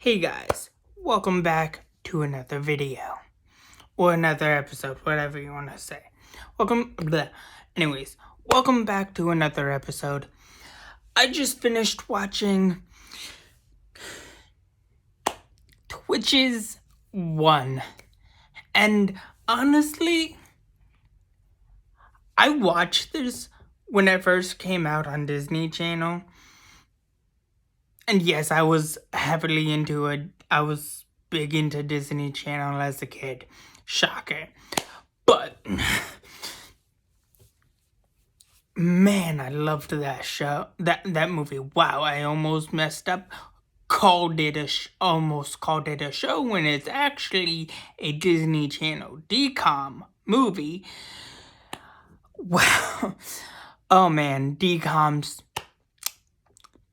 Hey guys, welcome back to another video. Or another episode, whatever you want to say. Welcome back to another episode. I just finished watching Twitches 1. And honestly, I watched this when it first came out on Disney Channel. And yes, I was heavily into it. I was big into Disney Channel as a kid. Shocker. But man, I loved that show. That movie. Wow, I almost messed up. Almost called it a show when it's actually a Disney Channel DCOM movie. Wow. Oh man, DCOMs.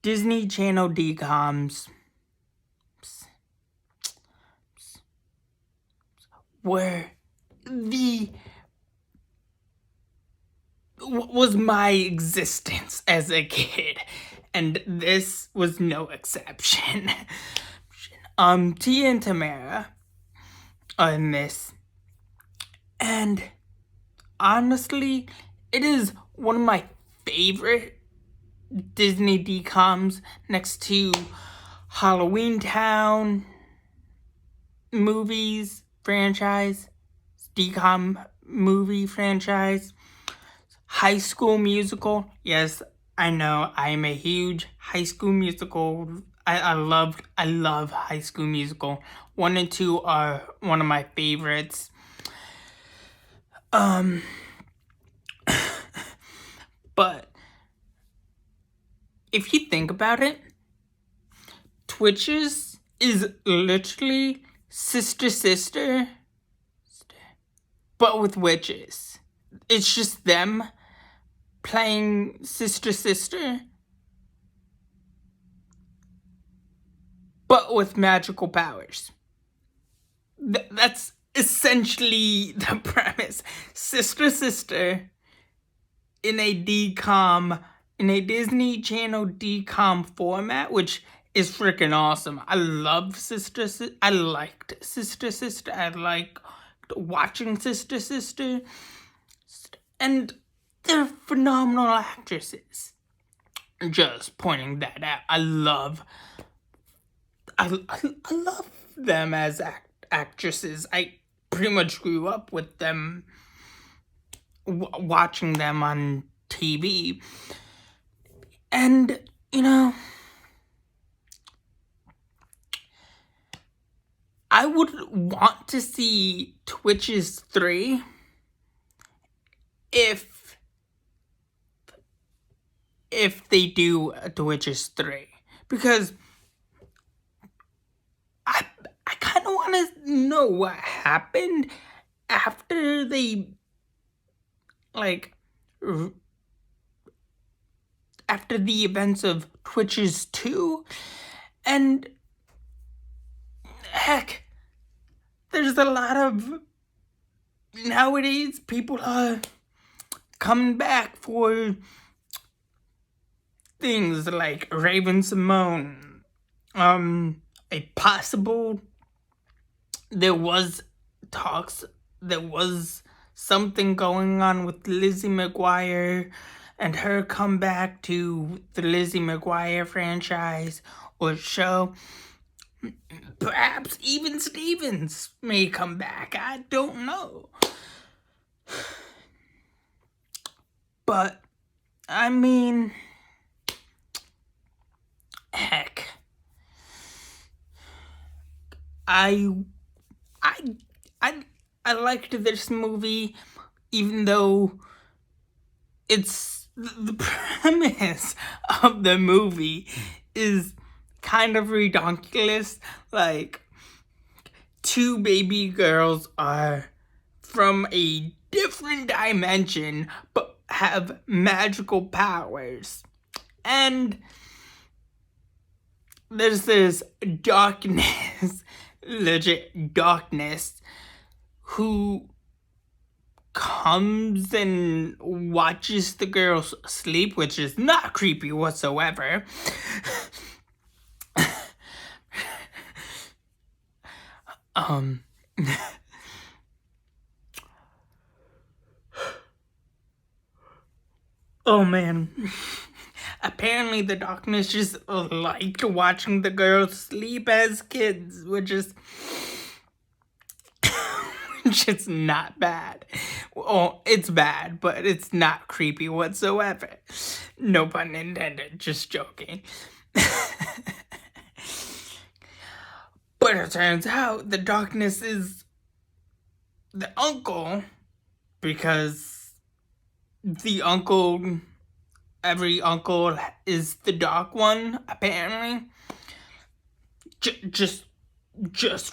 Disney Channel DCOMs were was my existence as a kid, and this was no exception. Tia and Tamara are in this, and honestly, it is one of my favorite Disney DCOMs next to Halloween Town movies franchise, DCOM movie franchise, High School Musical. Yes, I know I'm a huge High School Musical. I love High School Musical. 1 and 2 are one of my favorites. But if you think about it, Twitches is literally sister, but with witches. It's just them playing sister, but with magical powers. That's essentially the premise. Sister in a DCOM, in a Disney Channel DCOM format, which is freaking awesome. I love Sister. I liked Sister. I liked watching Sister. And they're phenomenal actresses. Just pointing that out. I love them as actresses. I pretty much grew up with them, watching them on TV. And, you know, I would want to see Twitches 3 if they do a Twitches 3. Because I kind of want to know what happened after they, after the events of Twitches 2. And heck, there's a lot of, nowadays, people are coming back for things like Raven-Symoné. A possible, there was something going on with Lizzie McGuire and her comeback to the Lizzie McGuire franchise or show. Perhaps even Stevens may come back. I don't know. But, I mean, heck. I liked this movie, even though it's the premise of the movie is kind of ridiculous. Like, 2 baby girls are from a different dimension, but have magical powers. And there's this darkness, legit darkness, who comes and watches the girls sleep, which is not creepy whatsoever. Um, oh man. Apparently the darkness just liked watching the girls sleep as kids, which is just not bad. Well, it's bad, but it's not creepy whatsoever. No pun intended, just joking. But it turns out the darkness is the uncle, because the uncle, every uncle is the dark one, apparently. Just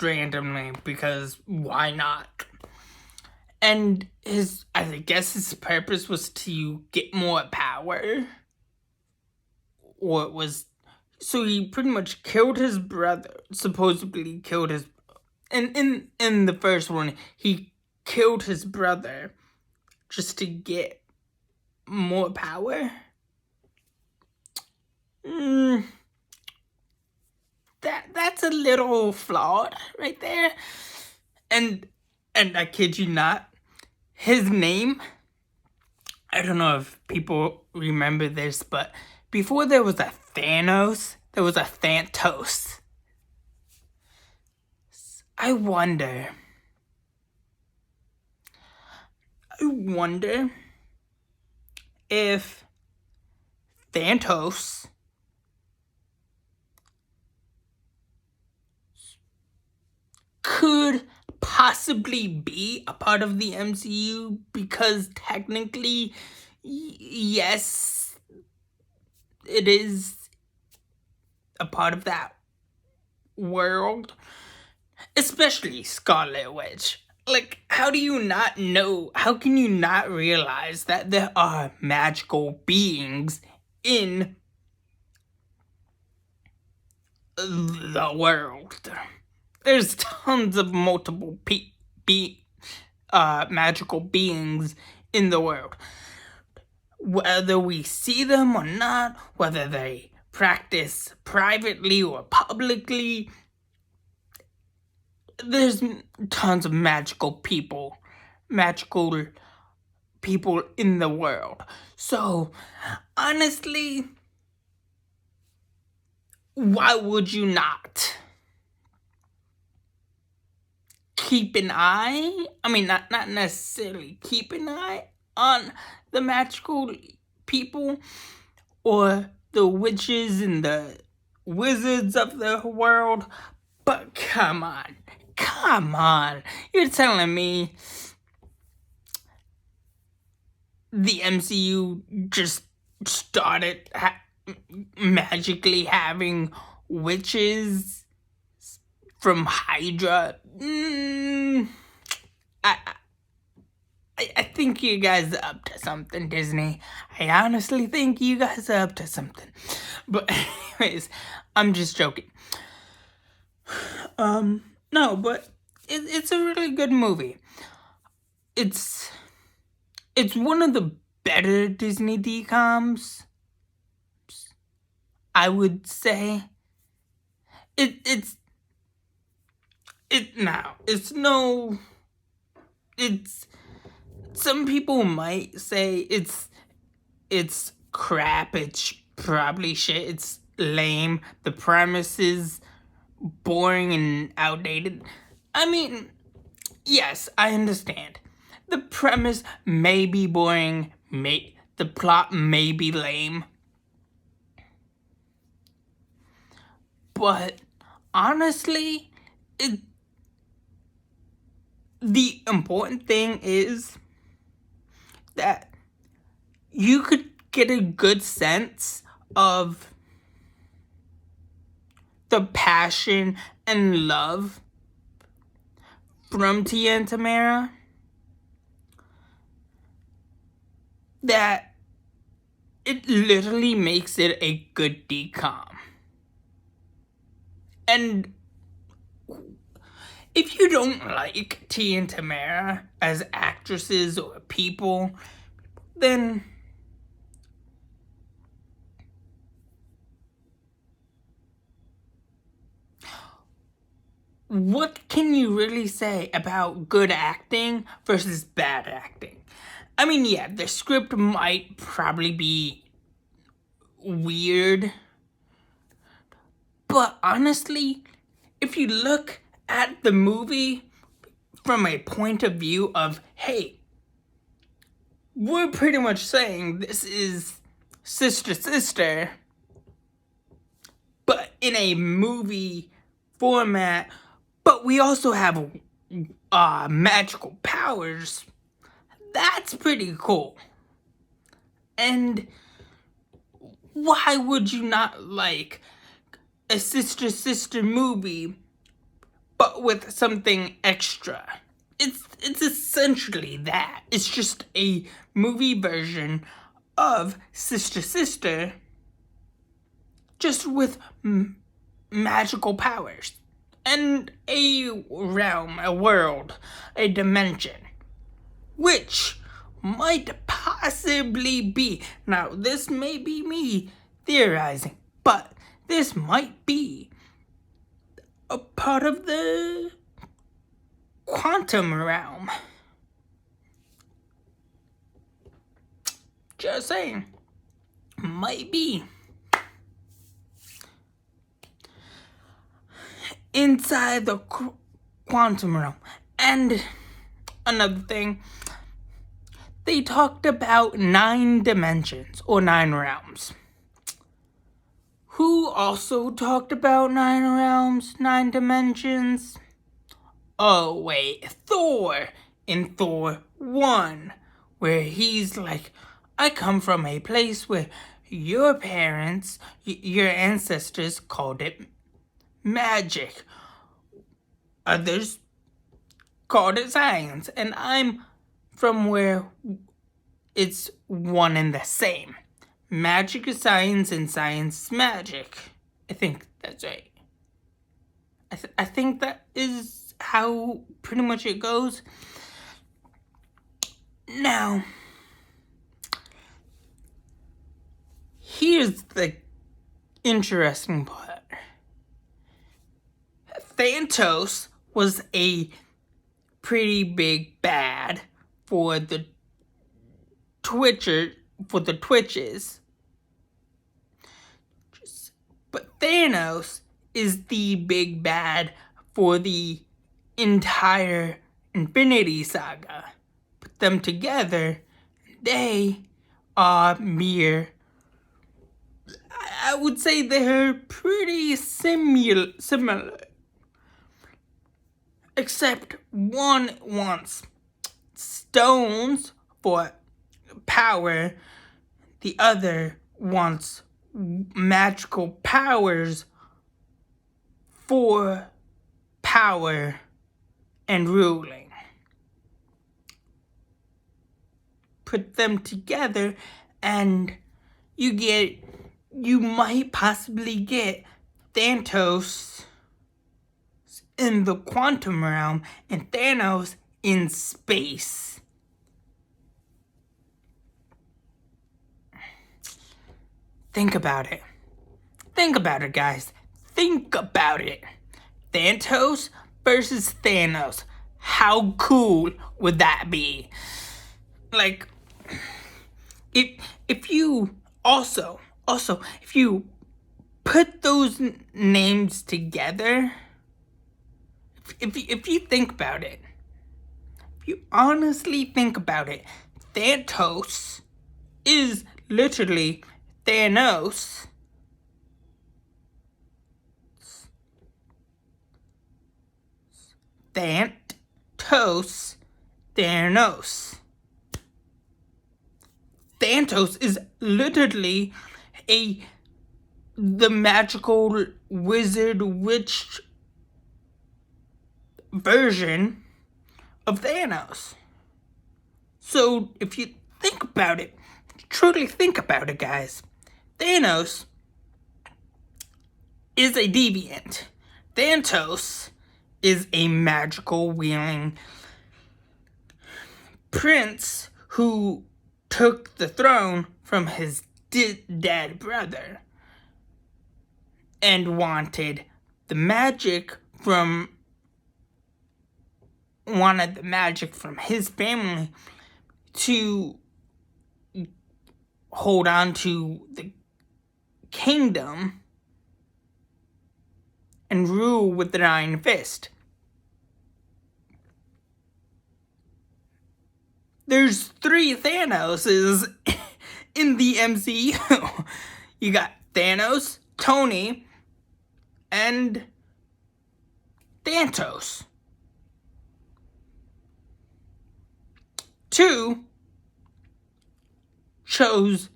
randomly, because why not? And I guess his purpose was to get more power. Or it was, so he pretty much killed his brother, supposedly killed his, and in the first one, he killed his brother just to get more power. That's a little flawed right there. And I kid you not, his name, I don't know if people remember this, but before there was a Thanos, there was a Thantos. I wonder if Thantos could possibly be a part of the MCU, because technically, yes, it is a part of that world, especially Scarlet Witch. Like, how do you not know? How can you not realize that there are magical beings in the world? There's tons of multiple magical beings in the world. Whether we see them or not, whether they practice privately or publicly, there's tons of magical people in the world. So, honestly, why would you not keep an eye? I mean, not necessarily keep an eye on the magical people or the witches and the wizards of the world. But come on. You're telling me the MCU just started magically having witches from Hydra? I think you guys are up to something, Disney. I honestly think you guys are up to something. But anyways, I'm just joking. No, but it's a really good movie. It's one of the better Disney DComs, I would say. It's some people might say it's crap, it's probably shit, it's lame, the premise is boring and outdated. I mean, yes, I understand. The premise may be boring, the plot may be lame. But honestly, the important thing is that you could get a good sense of the passion and love from Tia and Tamera, that it literally makes it a good DCOM. And if you don't like Tia and Tamera as actresses or people, then what can you really say about good acting versus bad acting? I mean, yeah, the script might probably be weird, but honestly, if you look at the movie from a point of view of, hey, we're pretty much saying this is Sister Sister, but in a movie format, but we also have magical powers. That's pretty cool. And why would you not like a Sister Sister movie, but with something extra? It's essentially that. It's just a movie version of Sister Sister, just with magical powers and a realm, a world, a dimension, which might possibly be, now this may be me theorizing, but this might be a part of the quantum realm. Just saying. Might be. Inside the quantum realm. And another thing, they talked about 9 dimensions or 9 realms. Who also talked about 9 realms, 9 dimensions? Oh wait, Thor in Thor 1, where he's like, I come from a place where your parents, your ancestors called it magic. Others called it science, and I'm from where it's one and the same. Magic is science and science is magic. I think that's right. I think that is how pretty much it goes. Now, here's the interesting part. Thanos was a pretty big bad for the Twitches. But Thanos is the big bad for the entire Infinity Saga. Put them together, they are mere, I would say they're pretty similar. Except one wants stones for power, the other wants magical powers for power and ruling. Put them together and you might possibly get Thanos in the quantum realm and Thanos in space. Think about it. Think about it, guys. Think about it. Thanos versus Thanos. How cool would that be? Like, if you also if you put those names together, if you think about it, if you honestly think about it, Thanos is literally Thanos. Thanos. Thanos is literally the magical wizard witch version of Thanos. So if you think about it, truly think about it, guys, Thanos is a deviant. Thanos is a magical wielding prince who took the throne from his dead brother and wanted the magic from wanted the magic from his family to hold on to the kingdom and rule with the Iron Fist. There's 3 Thanoses in the MCU. You got Thanos, Tony, and Thanos. 2 chose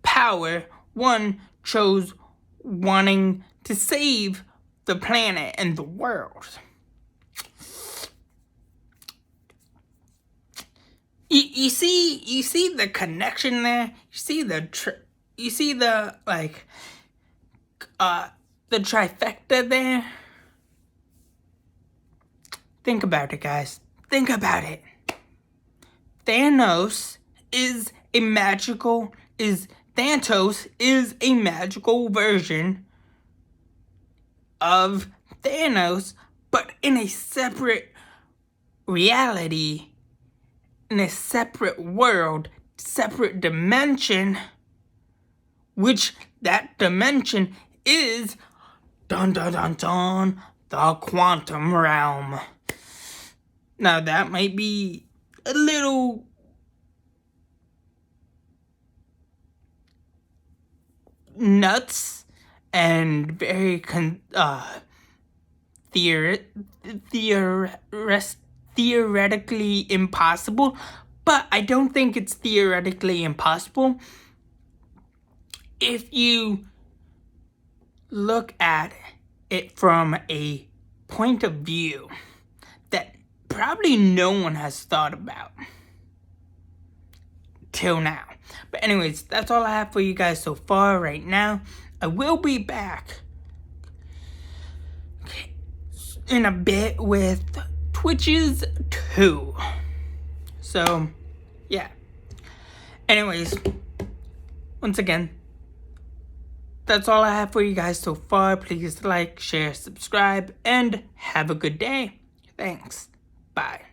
power. 1 chose wanting to save the planet and the world. You see the connection there. You see the trifecta there. Think about it, guys. Think about it. Thanos is a magical version of Thanos, but in a separate reality, in a separate world, separate dimension, which that dimension is dun dun dun dun the quantum realm. Now that might be a little nuts and very theoretically impossible, but I don't think it's theoretically impossible if you look at it from a point of view that probably no one has thought about till now. But anyways, that's all I have for you guys so far right now. I will be back in a bit with Twitches 2. So, yeah. Anyways, once again, that's all I have for you guys so far. Please like, share, subscribe, and have a good day. Thanks. Bye.